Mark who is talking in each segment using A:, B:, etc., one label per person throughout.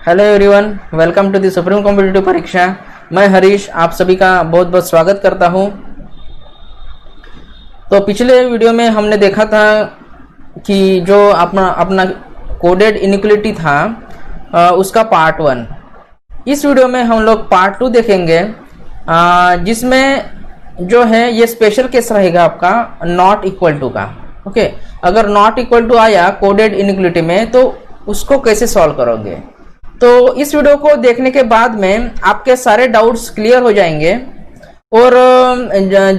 A: Hello everyone, welcome to the supreme competitive परीक्षा। मैं हरीश आप सभी का बहुत बहुत स्वागत करता हूं। तो पिछले वीडियो में हमने देखा था कि जो अपना कोडेड इनइक्वालिटी था उसका पार्ट 1। इस वीडियो में हम लोग पार्ट 2 देखेंगे, जिसमें जो है ये स्पेशल केस रहेगा आपका नॉट इक्वल टू का। ओके, अगर नॉट इक्वल टू आया कोडेड इनइक्वालिटी में तो उसको कैसे सॉल्व करोगे। तो इस वीडियो को देखने के बाद में आपके सारे डाउट्स क्लियर हो जाएंगे और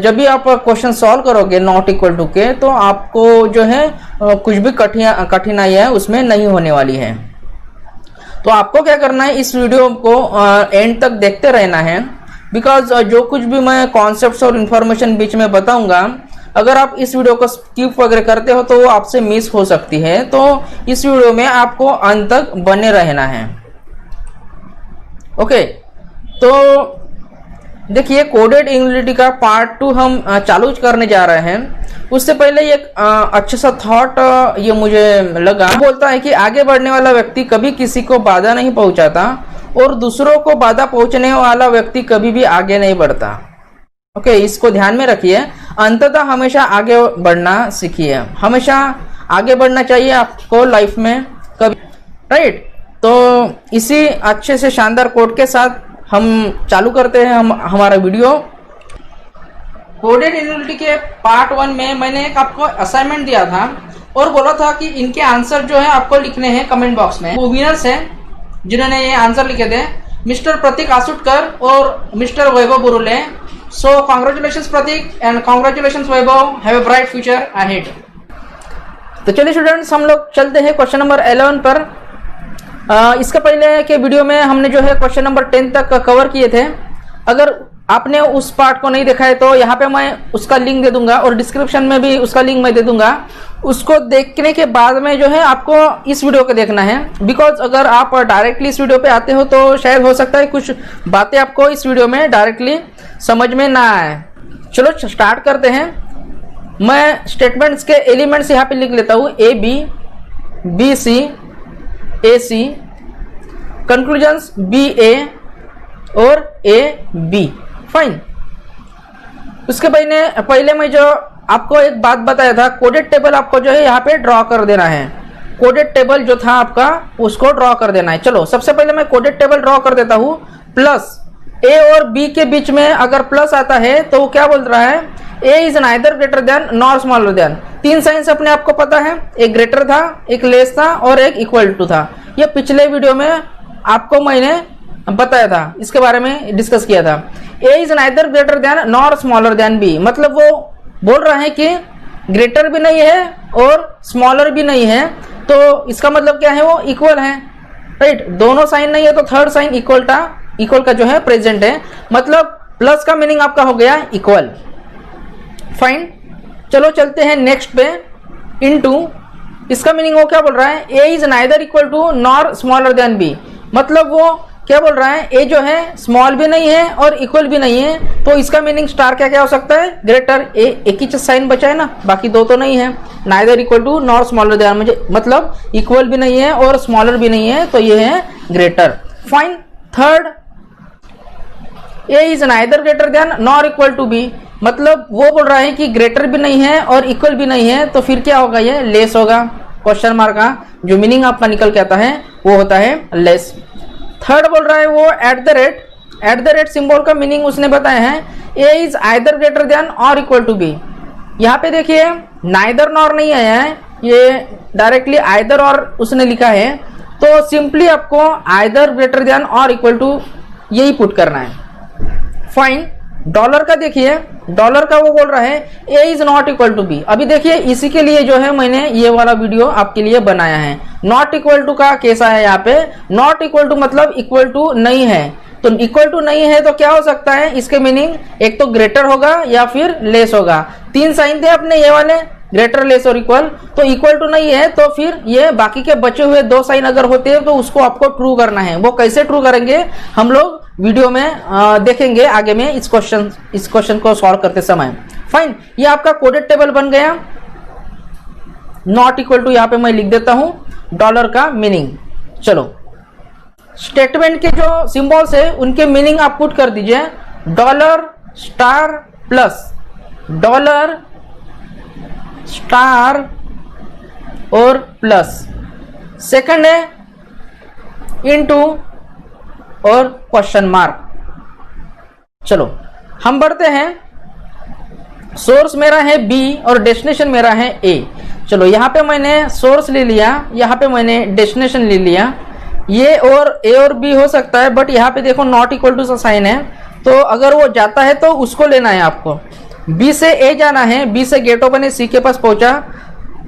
A: जब भी आप क्वेश्चन सॉल्व करोगे नॉट इक्वल टू के तो आपको जो है कुछ भी कठिनाई है उसमें नहीं होने वाली है। तो आपको क्या करना है, इस वीडियो को एंड तक देखते रहना है, बिकॉज जो कुछ भी मैं कॉन्सेप्ट्स और इन्फॉर्मेशन बीच में बताऊंगा, अगर आप इस वीडियो को स्किप वगैरह करते हो तो वो आपसे मिस हो सकती है। तो इस वीडियो में आपको अंत तक बने रहना है। ओके, तो देखिए कोडेड इनइक्वालिटी का पार्ट 2 हम चालू करने जा रहे हैं। उससे पहले एक अच्छा सा थॉट ये मुझे लगा, बोलता है कि आगे बढ़ने वाला व्यक्ति कभी किसी को बाधा नहीं पहुंचाता और दूसरों को बाधा पहुंचने वाला व्यक्ति कभी भी आगे नहीं बढ़ता। ओके, इसको ध्यान में रखिए। अंततः हमेशा आगे बढ़ना सीखिए, हमेशा आगे बढ़ना चाहिए आपको लाइफ में कभी, राइट। तो इसी अच्छे से शानदार कोड के साथ हम चालू करते हैं हमारा वीडियो। कोडेड इनइक्वालिटी के पार्ट 1 में मैंने एक आपको असाइनमेंट दिया था और बोला था कि इनके आंसर जो है आपको लिखने हैं कमेंट बॉक्स में। वो विनर्स हैं जिन्होंने ये आंसर लिखे थे, मिस्टर प्रतीक आसुटकर और mister Vaibhav Burule. So congratulations Pratik and congratulations Vaibhav, have a bright future ahead. तो चलिए स्टूडेंट्स, हम लोग चलते हैं क्वेश्चन नंबर 11 पर। इसके पहले के वीडियो में हमने जो है क्वेश्चन नंबर 10 तक कवर किए थे। अगर आपने उस पार्ट को नहीं देखा है तो यहाँ पे मैं उसका लिंक दे दूंगा और डिस्क्रिप्शन में भी उसका लिंक मैं दे दूंगा। उसको देखने के बाद में जो है आपको इस वीडियो को देखना है, बिकॉज अगर आप डायरेक्टली इस वीडियो पे आते हो तो शायद हो सकता है कुछ बातें आपको इस वीडियो में डायरेक्टली समझ में ना आए। चलो स्टार्ट करते हैं। मैं स्टेटमेंट्स के एलिमेंट्स यहाँ पे लिख लेता हूँ, A B, B C, A C, conclusions B A और ए बी। फाइन। उसके पहले मैं जो आपको एक बात बताया था, कोडेड टेबल आपको जो है यहाँ पे ड्रॉ कर देना है। कोडेड टेबल जो था आपका उसको ड्रॉ कर देना है। चलो सबसे पहले मैं कोडेड टेबल ड्रॉ कर देता हूँ। प्लस ए और बी के बीच में अगर प्लस आता है तो वो क्या बोल रहा है, A is neither greater than nor smaller than. 3 science अपने आपको पता है, एक ग्रेटर था, एक लेस था और एक इक्वल टू था। ये पिछले वीडियो में आपको मैंने बताया था, इसके बारे में डिस्कस किया था। A is neither greater than nor smaller than B, मतलब वो बोल रहा है कि ग्रेटर भी नहीं है और स्मॉलर भी नहीं है, तो इसका मतलब क्या है, वो इक्वल है, राइट। दोनों साइन नहीं है तो थर्ड साइन इक्वल का जो है प्रेजेंट है, मतलब प्लस का मीनिंग आपका हो गया इक्वल। फाइन। चलो चलते हैं नेक्स्ट पे। इनटू, इसका मीनिंग वो क्या बोल रहा है, A is neither equal to nor smaller than B, मतलब वो क्या बोल रहा है, ए जो है स्मॉल भी नहीं है और इक्वल भी नहीं है, तो इसका मीनिंग स्टार क्या क्या हो सकता है, ग्रेटर। ए एक ही साइन बचा है ना, बाकी दो तो नहीं है। Neither equal to nor smaller than, मुझे मतलब इक्वल भी नहीं है और स्मॉलर भी नहीं है, तो ये है greater. Fine. Third, A is neither greater than nor equal to B, मतलब वो बोल रहा है कि ग्रेटर भी नहीं है और इक्वल भी नहीं है, तो फिर क्या होगा, ये लेस होगा। क्वेश्चन मार्क का जो मीनिंग आपका निकल के आता है वो होता है लेस। थर्ड बोल रहा है वो एट द रेट सिंबल का मीनिंग उसने बताया है, A is either greater than और इक्वल टू बी। यहाँ पे देखिए नाइदर नॉर नहीं आया है, ये डायरेक्टली आइदर और उसने लिखा है, तो सिंपली आपको आइदर ग्रेटर देन और इक्वल टू यही पुट करना है। फाइन। डॉलर का देखिए, डॉलर का वो बोल रहा है A is not equal to B. अभी देखिए इसी के लिए जो है मैंने ये वाला वीडियो आपके लिए बनाया है। नॉट इक्वल टू का केस आया यहाँ पे, नॉट इक्वल टू मतलब इक्वल टू नहीं है, तो इक्वल टू नहीं है तो क्या हो सकता है, इसके मीनिंग एक तो ग्रेटर होगा या फिर लेस होगा। 3 साइन थे अपने ये वाले, ग्रेटर, लेस और इक्वल, तो इक्वल टू नहीं है तो फिर ये बाकी के बचे हुए 2 साइन अगर होते हैं तो उसको आपको ट्रू करना है। वो कैसे ट्रू करेंगे हम लोग वीडियो में देखेंगे आगे में इस क्वेश्चन को सॉल्व करते समय। फाइन। ये आपका कोडेड टेबल बन गया। नॉट इक्वल टू यहाँ पे मैं लिख देता हूं डॉलर का मीनिंग। चलो स्टेटमेंट के जो सिंबल्स है उनके मीनिंग आप पुट कर दीजिए, dollar star plus, dollar star और प्लस। सेकंड है इनटू और क्वेश्चन मार्क। चलो हम बढ़ते हैं। सोर्स मेरा है B और डेस्टिनेशन मेरा है A। चलो यहाँ पे मैंने सोर्स ले लिया, यहाँ पे मैंने डेस्टिनेशन ले लिया। ये और A और B हो सकता है, बट यहाँ पे देखो नॉट इक्वल टू सा साइन है, तो अगर वो जाता है तो उसको लेना है आपको। B से A जाना है, B से गेट ओपन है, C के पास पहुंचा,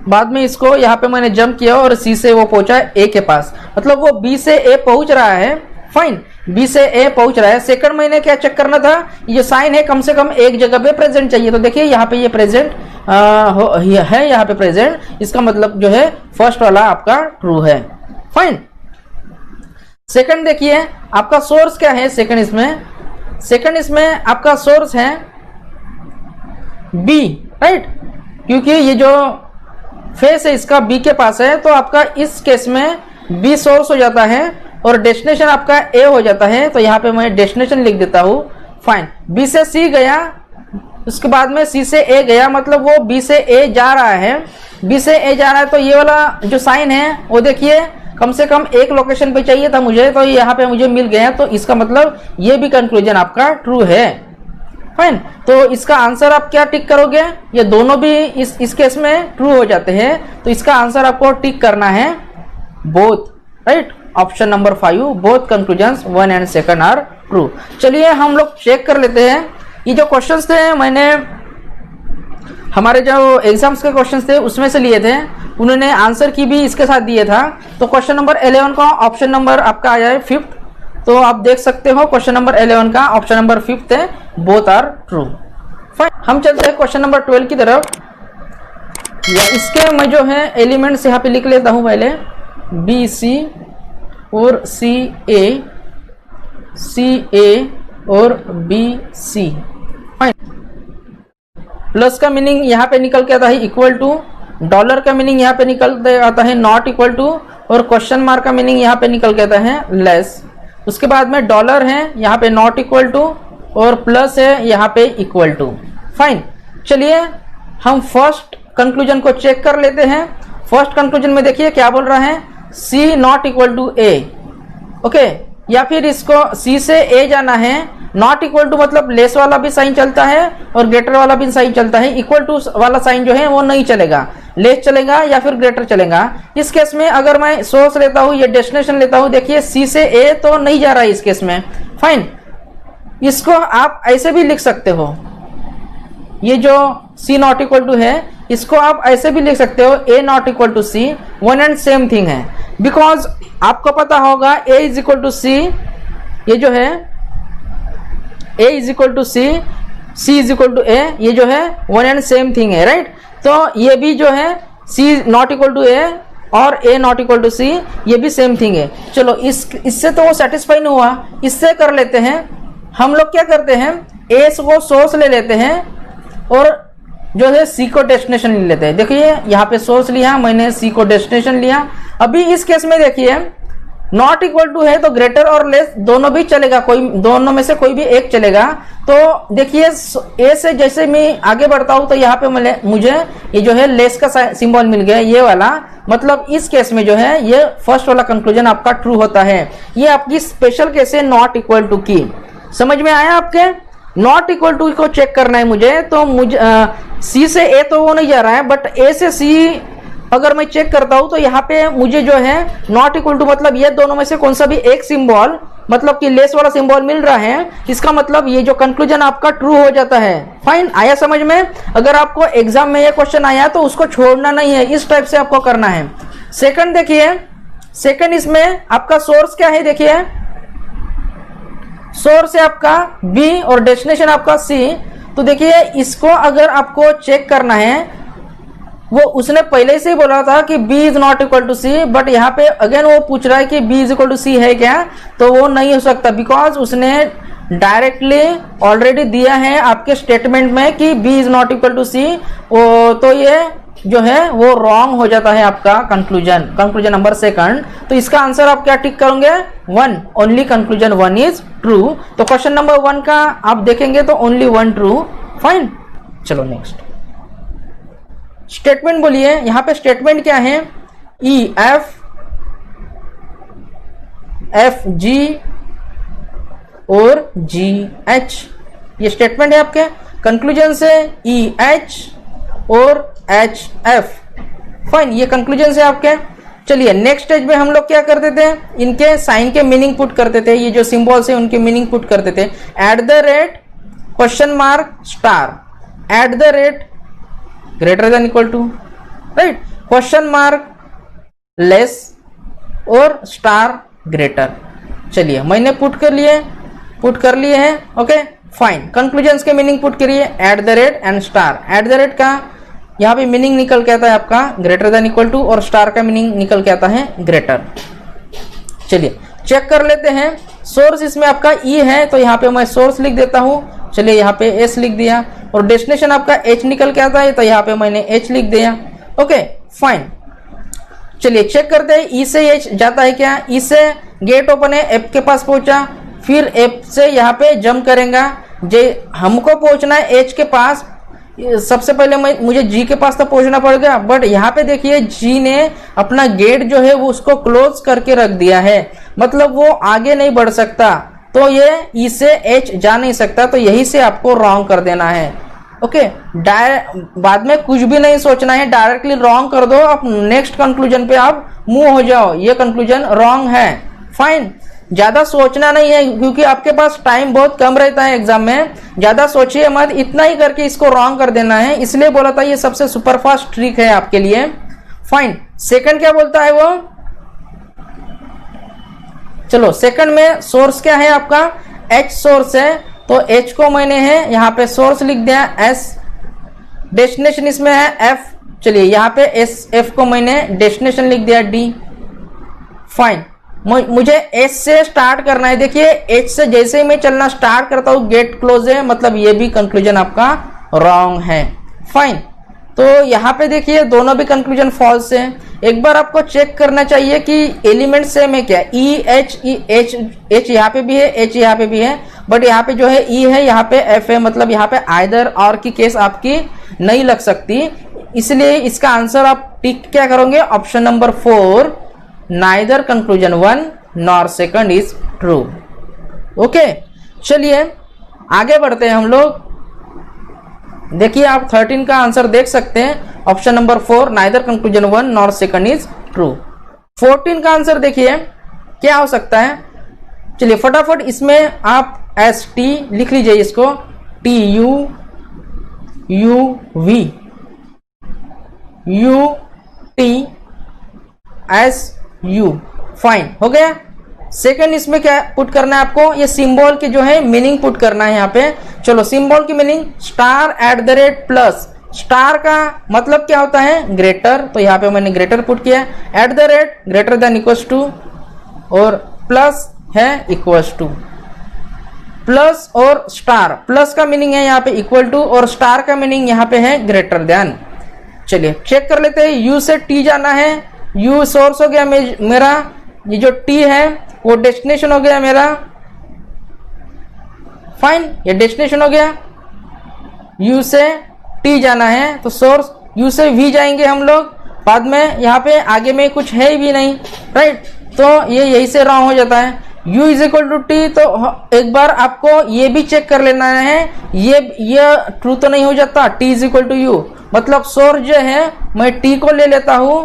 A: बाद में इसको यहाँ पे मैंने जंप किया और C से वो पहुंचा A के पास, मतलब वो B से A पहुंच रहा है। फाइन, B से A पहुंच रहा है। सेकंड मैंने क्या चेक करना था, ये साइन है कम से कम एक जगह पे प्रेजेंट चाहिए, तो देखिए यहाँ पे ये प्रेजेंट है, यहाँ पे प्रेजेंट, इसका मतलब जो है फर्स्ट वाला आपका ट्रू है। फाइन। सेकंड देखिए आपका सोर्स क्या है, सेकंड इसमें आपका सोर्स है B, राइट, क्योंकि ये जो फेस है इसका B के पास है, तो आपका इस केस में B सोर्स हो जाता है और डेस्टिनेशन आपका A हो जाता है, तो यहाँ पे मैं डेस्टिनेशन लिख देता हूँ। फाइन, B से C गया, उसके बाद में C से A गया, मतलब वो B से A जा रहा है, B से A जा रहा है, तो ये वाला जो साइन है वो देखिए कम से कम एक लोकेशन पे चाहिए था मुझे, तो यहाँ पे मुझे मिल गया, तो इसका मतलब ये भी कंक्लूजन आपका ट्रू है। फाइन, तो इसका आंसर आप क्या टिक करोगे, ये दोनों भी इस केस में ट्रू हो जाते हैं, तो इसका आंसर आपको टिक करना है both, right, option number 5, both conclusions 1 and 2 are true. चलिए हम लोग चेक कर लेते हैं। ये जो क्वेश्चंस थे मैंने हमारे जो एग्जाम्स के क्वेश्चंस थे उसमें से लिए थे, उन्होंने आंसर की भी इसके साथ दिए था। तो क्वेश्चन नंबर 11 का ऑप्शन नंबर आपका आया है 5th, तो आप देख सकते हो क्वेश्चन नंबर 11 का ऑप्शन नंबर 5th है, बोथ आर ट्रू। फाइन, हम चलते हैं क्वेश्चन नंबर 12 की तरफ। या इसके मैं जो है एलिमेंट्स यहाँ पे लिख लेता हूँ पहले, बी सी और सी ए और बी सी। फाइन, प्लस का मीनिंग यहाँ पे निकल के आता है इक्वल टू, डॉलर का मीनिंग यहाँ पे निकल के आता है नॉट इक्वल टू, और क्वेश्चन मार्क का मीनिंग यहाँ पे निकल के आता है लेस। उसके बाद में डॉलर है यहाँ पे नॉट इक्वल टू, और प्लस है यहाँ पे इक्वल टू। फाइन, चलिए हम फर्स्ट कंक्लूजन को चेक कर लेते हैं। फर्स्ट कंक्लूजन में देखिए क्या बोल रहा है, C not equal to A, okay, या फिर इसको सी से ए जाना है, नॉट इक्वल टू मतलब लेस वाला भी साइन चलता है और ग्रेटर वाला भी साइन चलता है, इक्वल टू वाला साइन जो है वो नहीं चलेगा, लेस चलेगा या फिर ग्रेटर चलेगा। इस केस में अगर मैं सोर्स लेता हूं, ये डेस्टिनेशन लेता हूं, देखिए सी से ए तो नहीं जा रहा है इस केस में। फाइन, इसको आप ऐसे भी लिख सकते हो, ये जो सी नॉट इक्वल टू है इसको आप ऐसे भी लिख सकते हो, A not equal to C, one and same thing है, बिकॉज आपको पता होगा A is equal to C, ये जो है A is equal to C, C is equal to A, ये जो है वन एंड सेम थिंग है, राइट। तो ये भी जो है C not equal to A और A not equal to C, ये भी सेम थिंग है। चलो इससे तो वो सेटिस्फाई नहीं हुआ, इससे कर लेते हैं हम लोग, क्या करते हैं ए को सोर्स ले लेते हैं और जो है सी को डेस्टिनेशन ले लेते हैं। देखिए यहाँ पे सोर्स लिया मैंने, सी को डेस्टिनेशन लिया। अभी इस केस में देखिए नॉट इक्वल टू है तो ग्रेटर और लेस दोनों भी चलेगा, कोई दोनों में से कोई भी एक चलेगा। तो देखिए ए से जैसे मैं आगे बढ़ता हूं तो यहाँ पे मुझे ये जो है लेस का सिंबल मिल गया, ये वाला, मतलब इस केस में जो है ये फर्स्ट वाला कंक्लूजन आपका ट्रू होता है। ये आपकी स्पेशल केस है नॉट इक्वल टू की, समझ में आया आपके। नॉट इक्वल टू को चेक करना है मुझे, तो मुझे सी से ए तो वो नहीं जा रहा है, बट ए से सी अगर मैं चेक करता हूं तो यहाँ पे मुझे जो है नॉट इक्वल टू मतलब ये दोनों में से कौन सा भी एक सिंबल, मतलब कि लेस वाला सिंबल मिल रहा है, इसका मतलब ये जो कंक्लूजन आपका ट्रू हो जाता है। फाइन, आया समझ में। अगर आपको एग्जाम में ये क्वेश्चन आया तो उसको छोड़ना नहीं है, इस टाइप से आपको करना है। सेकंड देखिए, सेकंड इसमें आपका सोर्स क्या है, देखिए सोर्स है आपका बी और डेस्टिनेशन आपका सी। तो देखिए इसको अगर आपको चेक करना है, वो उसने पहले से ही बोला था कि b is not equal to C, but यहाँ पे अगेन वो पूछ रहा है कि b is equal to C है क्या, तो वो नहीं हो सकता, बिकॉज उसने डायरेक्टली ऑलरेडी दिया है आपके स्टेटमेंट में कि b is not equal to C, तो ये जो है वो रॉन्ग हो जाता है आपका कंक्लूजन नंबर सेकंड। तो इसका आंसर आप क्या टिक करोगे? 1, ओनली कंक्लूजन 1 इज ट्रू। तो क्वेश्चन नंबर 1 का आप देखेंगे तो ओनली 1 ट्रू। फाइन, चलो नेक्स्ट स्टेटमेंट बोलिए। यहां पे स्टेटमेंट क्या है? ई एफ जी और जी एच, ये स्टेटमेंट है आपके। कंक्लूजन से ई एच और एच एफ। फाइन, ये कंक्लूजन से आपके। चलिए नेक्स्ट स्टेज में हम लोग क्या करते थे? इनके साइन के मीनिंग पुट करते थे, ये जो सिंबल्स है उनके मीनिंग पुट करते थे। At the rate question mark star, at the rate greater than equal to, right, question mark less और स्टार ग्रेटर। चलिए मैंने पुट कर लिए हैं। ओके फाइन, कंक्लूजन्स के मीनिंग पुट करिए, at the rate and star. At the rate का यहाँ पे मीनिंग निकल के आता है आपका ग्रेटर देन इक्वल टू, और स्टार का मीनिंग निकल के आता है ग्रेटर। चलिए चेक कर लेते हैं। सोर्स इसमें आपका ई है, तो यहाँ पे मैं सोर्स लिख देता हूँ। चलिए यहाँ पे एस लिख दिया, और डेस्टिनेशन आपका एच निकल के आता है, तो यहाँ पे मैंने एच लिख दिया। ओके फाइन, चलिए चेक करते हैं। ई से एच जाता है क्या? ई से गेट ओपन है, एफ के पास पहुंचा, फिर एफ से यहाँ पे जंप करेगा। हमको पहुंचना है एच के पास, सबसे पहले मुझे जी के पास तो पहुंचना पड़ेगा, बट यहाँ पे देखिए जी ने अपना गेट जो है वो उसको क्लोज करके रख दिया है, मतलब वो आगे नहीं बढ़ सकता, तो ये ई से एच जा नहीं सकता, तो यही से आपको रॉन्ग कर देना है। ओके, बाद में कुछ भी नहीं सोचना है, डायरेक्टली रॉन्ग कर दो, आप नेक्स्ट कंक्लूजन पे आप मूव हो जाओ, ये कंक्लूजन रॉन्ग है। फाइन, ज्यादा सोचना नहीं है क्योंकि आपके पास टाइम बहुत कम रहता है एग्जाम में, ज्यादा सोचिए मत, इतना ही करके इसको रॉन्ग कर देना है, इसलिए बोला था ये सबसे सुपरफास्ट ट्रिक है आपके लिए। फाइन, सेकंड क्या बोलता है वो? चलो सेकंड में सोर्स क्या है आपका? एच सोर्स है, तो एच को मैंने है यहाँ पे सोर्स लिख दिया, एस डेस्टिनेशन इसमें है एफ। चलिए यहाँ पे एस एफ को मैंने डेस्टिनेशन लिख दिया डी। फाइन, मुझे एच से स्टार्ट करना है। देखिए एच से जैसे ही मैं चलना स्टार्ट करता हूँ गेट क्लोज है, मतलब ये भी कंक्लूजन आपका रॉन्ग है। फाइन, तो यहाँ पे देखिए दोनों भी कंक्लूजन फॉल्स है। एक बार आपको चेक करना चाहिए कि एलिमेंट सेम है क्या। ई एच यहाँ पे भी है, एच यहाँ पे भी है, बट यहाँ पे जो है ई है, यहाँ पे एफ है, मतलब यहाँ पे आइदर और की केस आपकी नहीं लग सकती, इसलिए इसका आंसर आप टिक क्या करोगे? Option number 4, neither conclusion 1 nor second is true. Okay, चलिए आगे बढ़ते हैं हम लोग। देखिए आप 13 का आंसर देख सकते हैं, option number 4, neither conclusion 1 nor second is true. 14 का आंसर देखिए क्या हो सकता है। चलिए फटाफट इसमें आप एस टी लिख लीजिए, इसको T U V U T S U. Fine, हो गया। सेकंड इसमें क्या पुट करना है आपको? ये सिंबल की जो है मीनिंग पुट करना है यहाँ पे। चलो सिंबल की meaning, star at the rate plus, star का मतलब क्या होता है? ग्रेटर, तो यहाँ पे मैंने ग्रेटर पुट किया। At the rate greater than equals to, और प्लस है इक्वल्स टू। प्लस और स्टार, प्लस का मीनिंग है यहाँ पे इक्वल टू, और स्टार का मीनिंग यहाँ पे है ग्रेटर देन। चलिए चेक कर लेते हैं। यू से टी जाना है, यू सोर्स हो गया मेरा, ये जो टी है वो डेस्टिनेशन हो गया मेरा। फाइन, ये डेस्टिनेशन हो गया। यू से टी जाना है तो सोर्स, यू से वी जाएंगे हम लोग, बाद में यहाँ पे आगे में कुछ है भी नहीं, राइट, तो ये यही से रॉन्ग हो जाता है। u is equal to T, तो एक बार आपको ये भी चेक कर लेना है, ये ट्रू तो नहीं हो जाता। t is equal to U, मतलब सोर्स जो है मैं t को ले लेता हूँ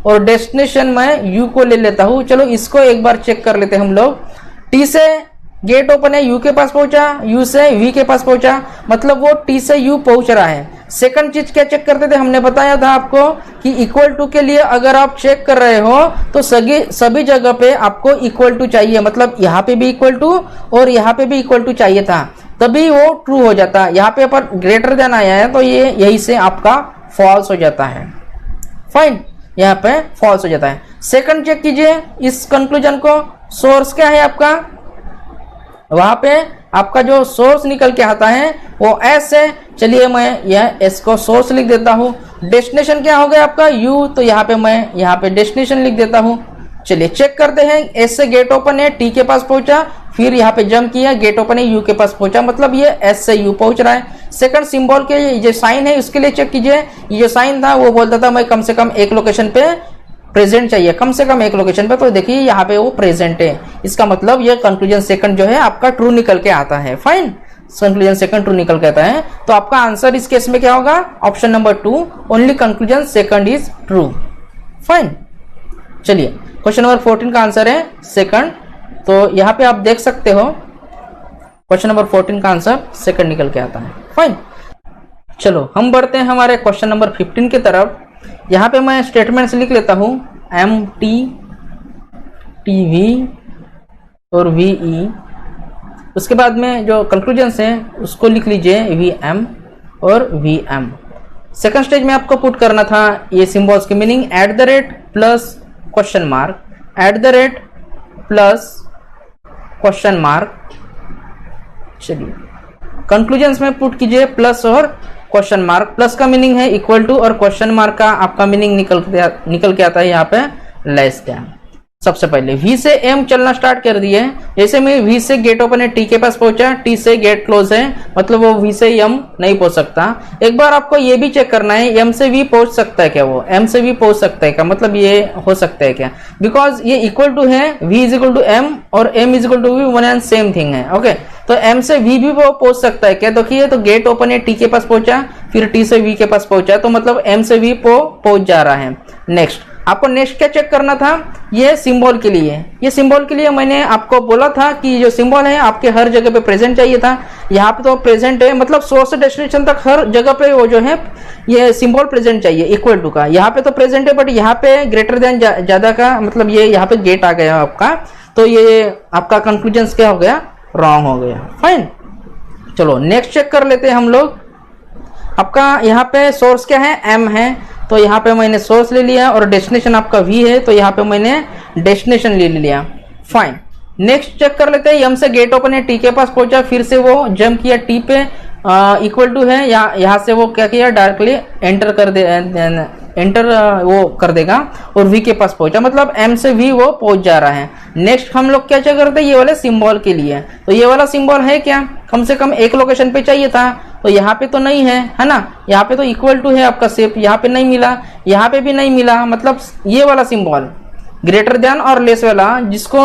A: और डेस्टिनेशन में u को ले लेता हूँ। चलो इसको एक बार चेक कर लेते हैं हम लोग। t से गेट ओपन है, u के पास पहुंचा, u से v के पास पहुंचा, मतलब वो t से u पहुंच रहा है। सेकंड चीज क्या चेक करते थे, हमने बताया था आपको कि इक्वल टू के लिए अगर आप चेक कर रहे हो तो सभी जगह पे आपको इक्वल टू चाहिए, मतलब यहाँ पे भी इक्वल टू और यहाँ पे भी इक्वल टू चाहिए था, तभी वो ट्रू हो जाता है। यहाँ पे पर ग्रेटर देन आया है तो ये यही से आपका फॉल्स हो जाता है। फाइन, यहाँ पे फॉल्स हो जाता है। सेकंड चेक कीजिए इस कंक्लूजन को, सोर्स क्या है आपका, वहां पे आपका जो सोर्स निकल के आता है वो एस है। चलिए मैं यह एस को सोर्स लिख देता हूं, डेस्टिनेशन क्या हो गया आपका यू, तो यहाँ पे मैं यहाँ पे डेस्टिनेशन लिख देता हूँ। चलिए चेक करते हैं, एस से गेट ओपन है, टी के पास पहुंचा, फिर यहाँ पे जंप किया, गेट ओपन है, यू के पास पहुंचा, मतलब ये एस से यू पहुंच रहा है। सेकंड सिंबल के ये साइन है उसके लिए चेक कीजिए, ये जो साइन था वो बोलता था मैं कम से कम एक लोकेशन पे प्रेजेंट चाहिए, कम से कम एक लोकेशन पे, तो देखिए यहाँ पे वो प्रेजेंट है, इसका मतलब ये कंक्लूजन सेकंड जो है आपका ट्रू निकल के आता है। फाइन, कंक्लूजन सेकंड ट्रू निकल के आता है, तो आपका आंसर इस केस में क्या होगा, option number 2, only conclusion second is true. Fine, चलिए क्वेश्चन नंबर 14 का आंसर है सेकंड, तो यहाँ पे आप देख सकते हो क्वेश्चन नंबर 14 का आंसर सेकंड निकल के आता है। फाइन, चलो हम बढ़ते हैं हमारे क्वेश्चन नंबर 15 की तरफ। यहाँ पे मैं स्टेटमेंट्स लिख लेता हूँ, एम टी टी वी और वी ई, उसके बाद में जो कंक्लूजन्स हैं उसको लिख लीजिए वी एम और वी एम। सेकंड स्टेज में आपको पुट करना था ये सिंबल्स की meaning, eight the rate plus question mark, eight the rate plus question mark. चलिए कंक्लूजन्स में पुट कीजिए प्लस और क्वेश्चन मार्क, प्लस का मीनिंग है इक्वल टू और क्वेश्चन मार्क का आपका मीनिंग निकल के आता है यहाँ पे लेस देन। सबसे पहले V से M चलना स्टार्ट कर दिए, जैसे मैं V से गेट ओपन है, T के पास पहुंचा, T से गेट क्लोज है, मतलब वो V से M नहीं पहुंच सकता। एक बार आपको ये भी चेक करना है M से V पहुंच सकता है क्या, वो M से V पहुंच सकता है क्या, मतलब ये हो सकता है क्या, बिकॉज ये इक्वल टू है V is equal to M और M is equal to V, one and same thing है। ओके, तो M से V भी वो पहुंच सकता है क्या, देखिए तो गेट ओपन है, T के पास पहुंचा, फिर T से V के पास पहुंचा, तो मतलब M से V पहुंच जा रहा है। नेक्स्ट आपको नेक्स्ट क्या चेक करना था, ये सिंबल के लिए, ये सिंबल के लिए मैंने आपको बोला था कि जो सिंबल है आपके हर जगह पे प्रेजेंट चाहिए था, यहाँ पे तो प्रेजेंट है, मतलब सोर्स से डेस्टिनेशन तक हर जगह पे वो जो है ये सिंबल प्रेजेंट चाहिए इक्वल टू का, यहाँ पे तो प्रेजेंट है बट यहाँ पे ग्रेटर देन ज्यादा का, मतलब ये यहाँ पे गेट आ गया आपका, तो ये आपका कंक्लूजन क्या हो गया, रॉन्ग हो गया। फाइन, चलो नेक्स्ट चेक कर लेते हैं हम लोग। आपका यहाँ पे सोर्स क्या है, M है, तो यहाँ पे मैंने सोर्स ले लिया और डेस्टिनेशन आपका V है, तो यहाँ पे मैंने डेस्टिनेशन ले लिया। फाइन, नेक्स्ट चेक कर लेते हैं, M से गेट ओपन है, T के पास पहुंचा, फिर से वो जंप किया, T पे इक्वल टू है, यहाँ से वो क्या किया, डायरेक्टली एंटर वो कर देगा और V के पास पहुंचा, मतलब M से V वो पहुंच जा रहा है। नेक्स्ट हम लोग क्या चेक करते हैं, ये वाले सिंबल के लिए, तो ये वाला सिंबल है क्या, कम से कम एक लोकेशन पे चाहिए था, तो यहाँ पे तो नहीं है ना, यहाँ पे तो इक्वल टू है आपका शेप, यहाँ पे नहीं मिला, यहाँ पे भी नहीं मिला, मतलब ये वाला सिंबल ग्रेटर देन और लेस वाला जिसको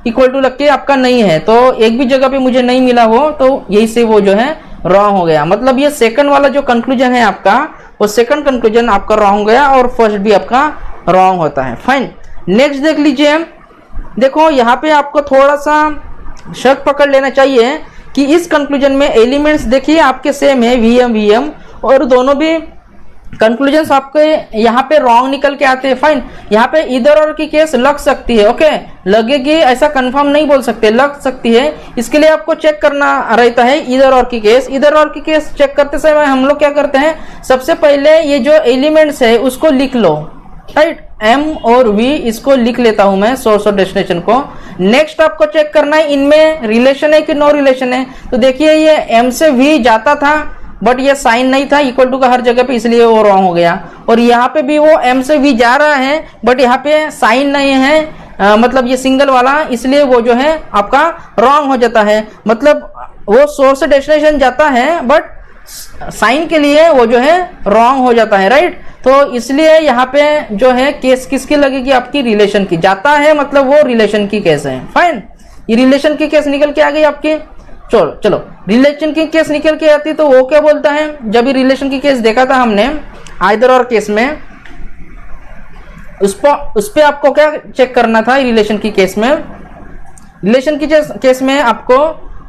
A: इक्वल टू लग के आपका नहीं है, तो एक भी जगह पे मुझे नहीं मिला वो, तो यही से वो जो है रॉन्ग हो गया, मतलब ये सेकंड वाला जो कंक्लूजन है आपका, वो सेकंड कंक्लूजन आपका रॉन्ग हो गया और फर्स्ट भी आपका रॉन्ग होता है। फाइन, नेक्स्ट देख लीजिए, देखो यहाँ पे आपको थोड़ा सा शक पकड़ लेना चाहिए कि इस कंक्लूजन में एलिमेंट्स देखिए आपके सेम है, वीएम और दोनों भी कंक्लूजन्स आपके यहाँ पे रॉन्ग निकल के आते हैं। फाइन, यहाँ पे इधर और की केस लग सकती है, ओके, लगेगी ऐसा कंफर्म नहीं बोल सकते, लग सकती है, इसके लिए आपको चेक करना रहता है इधर और की केस। इधर और की केस चेक करते समय हम लोग क्या करते हैं, सबसे पहले ये जो एलिमेंट्स है उसको लिख लो, राइट, M और V इसको लिख लेता हूं मैं, सोर्स और डेस्टिनेशन को। नेक्स्ट आपको चेक करना है इनमें रिलेशन है कि नो रिलेशन है, तो देखिए ये M से V जाता था बट ये साइन नहीं था इक्वल टू का हर जगह पे, इसलिए वो रॉन्ग हो गया, और यहाँ पे भी वो M से V जा रहा है बट यहाँ पे साइन नहीं है, मतलब ये सिंगल वाला, इसलिए वो जो है आपका रॉन्ग हो जाता है, मतलब वो सोर्स से डेस्टिनेशन जाता है बट साइन के लिए वो जो है रॉन्ग हो जाता है, राइट, तो इसलिए यहाँ पे जो है केस किसकी लगेगी, आपकी रिलेशन की, जाता है मतलब वो रिलेशन की केस है। फाइन, ये रिलेशन की केस निकल के आ गई आपकी। चलो रिलेशन की केस निकल के आती तो वो क्या बोलता है, जब ये रिलेशन की केस देखा था हमने आइदर और केस में, उस पे आपको क्या चेक करना था, रिलेशन की केस में, रिलेशन की केस में आपको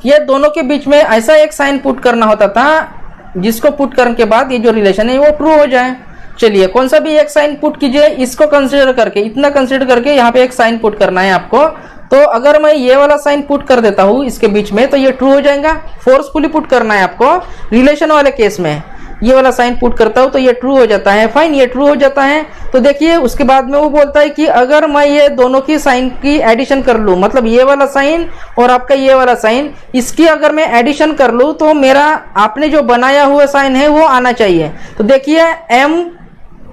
A: ये दोनों के बीच में ऐसा एक साइन पुट करना होता था जिसको पुट करने के बाद ये जो रिलेशन है वो ट्रू हो जाए। चलिए कौन सा भी एक साइन पुट कीजिए, इसको कंसीडर करके, इतना कंसीडर करके यहाँ पे एक साइन पुट करना है आपको, तो अगर मैं ये वाला साइन पुट कर देता हूँ इसके बीच में तो ये ट्रू हो जाएगा। फोर्सफुली पुट करना है आपको, रिलेशन वाले केस में ये वाला साइन पुट करता हूं तो ये ट्रू हो जाता है। फाइन, ये ट्रू हो जाता है। तो देखिए उसके बाद में वो बोलता है कि अगर मैं ये दोनों की साइन की एडिशन कर लूं, मतलब ये वाला साइन और आपका ये वाला साइन, इसकी अगर मैं एडिशन कर लूं तो मेरा आपने जो बनाया हुआ साइन है वो आना चाहिए। तो देखिए m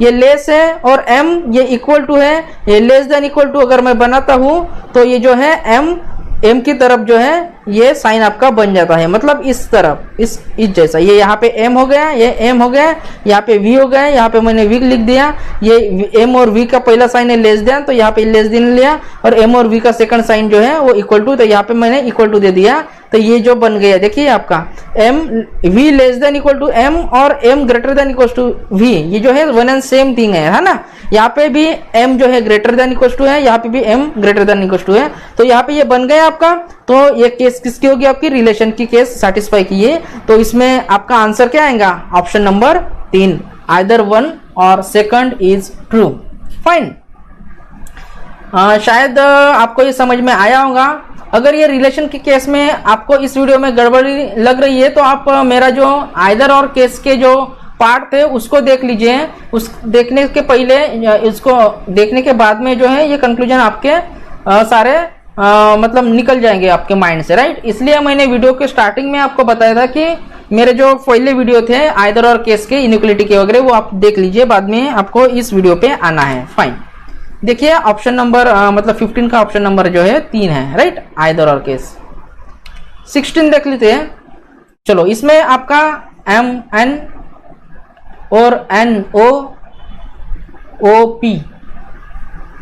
A: ये लेस है और m ये इक्वल टू है, ये लेस देन इक्वल टू अगर मैं बनाता हूं तो ये जो है m की तरफ जो है ये साइन आपका बन जाता है, मतलब इस तरफ इस जैसा। ये यहाँ पे m हो गया, ये m हो गया, यहाँ पे v हो गया, यहाँ पे मैंने v लिख दिया। ये m और v का पहला साइन है लेस देन, तो यहाँ पे लेस देन लिया, और m और v का सेकंड साइन जो है वो इक्वल टू, तो यहाँ पे मैंने इक्वल टू दे दिया। तो ये जो बन गया देखिए आपका m v less than equal to m और m greater than equal to v, ये जो है वन एंड सेम थिंग है ना। यहाँ पे भी m जो है ग्रेटर देन इक्वल टू है, यहाँ पे भी m greater than equal to है, तो यहाँ पे ये बन गया आपका। तो ये केस किसकी होगी, आपकी रिलेशन की केस सेटिस्फाई की है। तो इसमें आपका आंसर क्या आएगा, ऑप्शन नंबर 3, आइदर 1 और सेकंड इज ट्रू। फाइन, शायद आपको ये समझ में आया होगा। अगर ये रिलेशन के केस में आपको इस वीडियो में गड़बड़ी लग रही है तो आप मेरा जो आइदर और केस के जो पार्ट थे उसको देख लीजिए। उस देखने के पहले, इसको देखने के बाद में जो है ये कंक्लूजन आपके सारे मतलब निकल जाएंगे आपके माइंड से, राइट। इसलिए मैंने वीडियो के स्टार्टिंग में आपको बताया था कि मेरे जो पहले वीडियो थे आइदर और केस के, इनइक्वालिटी के वगैरह, वो आप देख लीजिए, बाद में आपको इस वीडियो पे आना है। फाइन, देखिए ऑप्शन नंबर मतलब 15 का ऑप्शन नंबर जो है 3 है, राइट, आइदर और केस। 16 देख लेते हैं। चलो, इसमें आपका एम एन और N O O P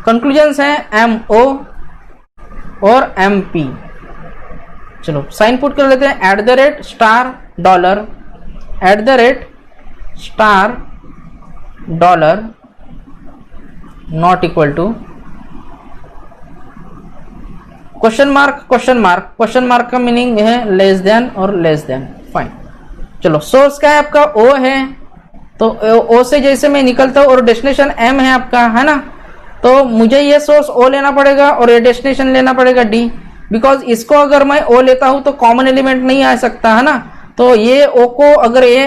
A: conclusions हैं, एम ओ और एम पी। चलो साइन पुट कर लेते हैं, at the rate star dollar, at the rate star dollar not equal to question mark, question mark. Question mark का meaning है less than और less than. Fine, चलो source क्या है आपका, ओ है, तो ओ से जैसे मैं निकलता हूं और डेस्टिनेशन एम है आपका, है ना, तो मुझे ये सोर्स ओ लेना पड़ेगा और ये डेस्टिनेशन लेना पड़ेगा डी, बिकॉज इसको अगर मैं ओ लेता हूं तो कॉमन एलिमेंट नहीं आ सकता, है ना। तो ये ओ को, अगर ये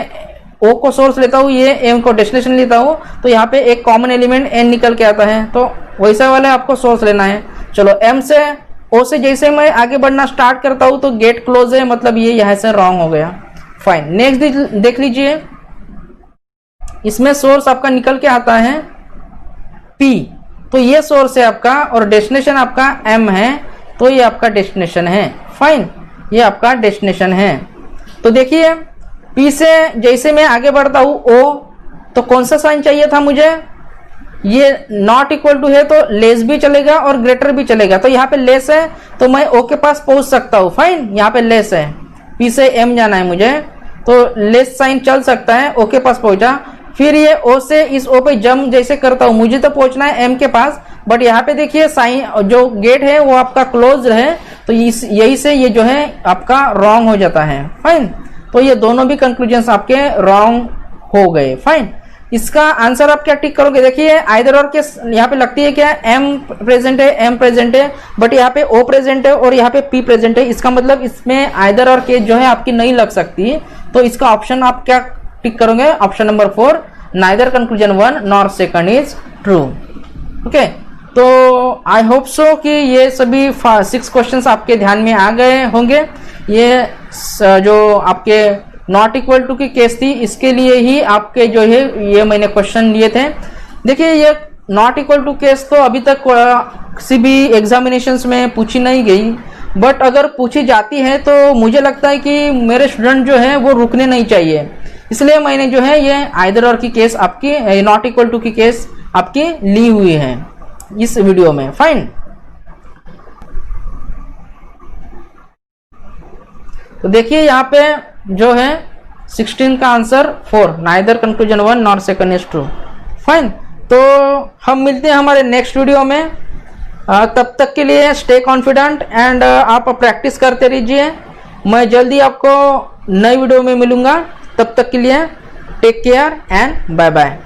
A: ओ को सोर्स लेता हूं, ये एम को डेस्टिनेशन लेता हूं, तो यहाँ पे एक कॉमन एलिमेंट एन निकल के आता है, तो वैसा वाला आपको सोर्स लेना है। चलो, एम से ओ से जैसे मैं आगे बढ़ना स्टार्ट करता हूं तो गेट क्लोज है, मतलब ये यहाँ से रॉन्ग हो गया। फाइन, नेक्स्ट देख लीजिए, इसमें सोर्स आपका निकल के आता है पी, तो ये सोर्स है आपका और डेस्टिनेशन आपका एम है, तो ये आपका डेस्टिनेशन है। फाइन, ये आपका डेस्टिनेशन है। तो देखिए पी से जैसे मैं आगे बढ़ता हूं ओ, तो कौन सा साइन चाहिए था मुझे, ये नॉट इक्वल टू है, तो लेस भी चलेगा और ग्रेटर भी चलेगा, तो यहाँ पे लेस है तो मैं ओ के पास पहुंच सकता हूं। फाइन, यहाँ पे लेस है, पी से एम जाना है मुझे, तो लेस साइन चल सकता है, ओ के पास पहुंचा। फिर ये ओ से इस ओ पे जंप जैसे करता हूं, मुझे तो पहुंचना है एम के पास, बट यहाँ पे देखिए साइन जो गेट है वो आपका क्लोज है, तो यही से ये जो है आपका रॉन्ग हो जाता है। फाइन, तो ये दोनों भी कंक्लूजन्स आपके रॉन्ग हो गए। फाइन, इसका आंसर आप क्या टिक करोगे, देखिए आइदर और के यहाँ पे लगती है क्या, एम प्रेजेंट है, एम प्रेजेंट है, बट यहाँ पे ओ प्रेजेंट है और यहाँ पे पी प्रेजेंट है, इसका मतलब इसमें आइदर और के जो है आपकी नहीं लग सकती, तो इसका ऑप्शन आप क्या टिक करोगे, option number 4, neither conclusion 1 nor second is true. Okay, तो आई होप सो कि ये सभी 6 क्वेश्चंस आपके ध्यान में आ गए होंगे। ये जो आपके नॉट इक्वल टू की केस थी, इसके लिए ही आपके जो है ये मैंने क्वेश्चन लिए थे। देखिए ये नॉट इक्वल टू केस तो अभी तक किसी भी एग्जामिनेशंस में पूछी नहीं गई, बट अगर पूछी जाती है तो मुझे लगता है कि मेरे स्टूडेंट जो है वो रुकने नहीं चाहिए, इसलिए मैंने जो है ये आइदर और की केस आपकी, नॉट इक्वल टू की केस आपकी ली हुई है इस वीडियो में। फाइन, तो देखिए यहाँ पे जो है 16 का answer 4, neither conclusion 1 not second is true. Fine, तो हम मिलते हैं हमारे नेक्स्ट वीडियो में, तब तक के लिए स्टे कॉन्फिडेंट एंड आप प्रैक्टिस करते रहिए। मैं जल्दी आपको नई वीडियो में मिलूंगा, तब तक के लिए take care and bye bye.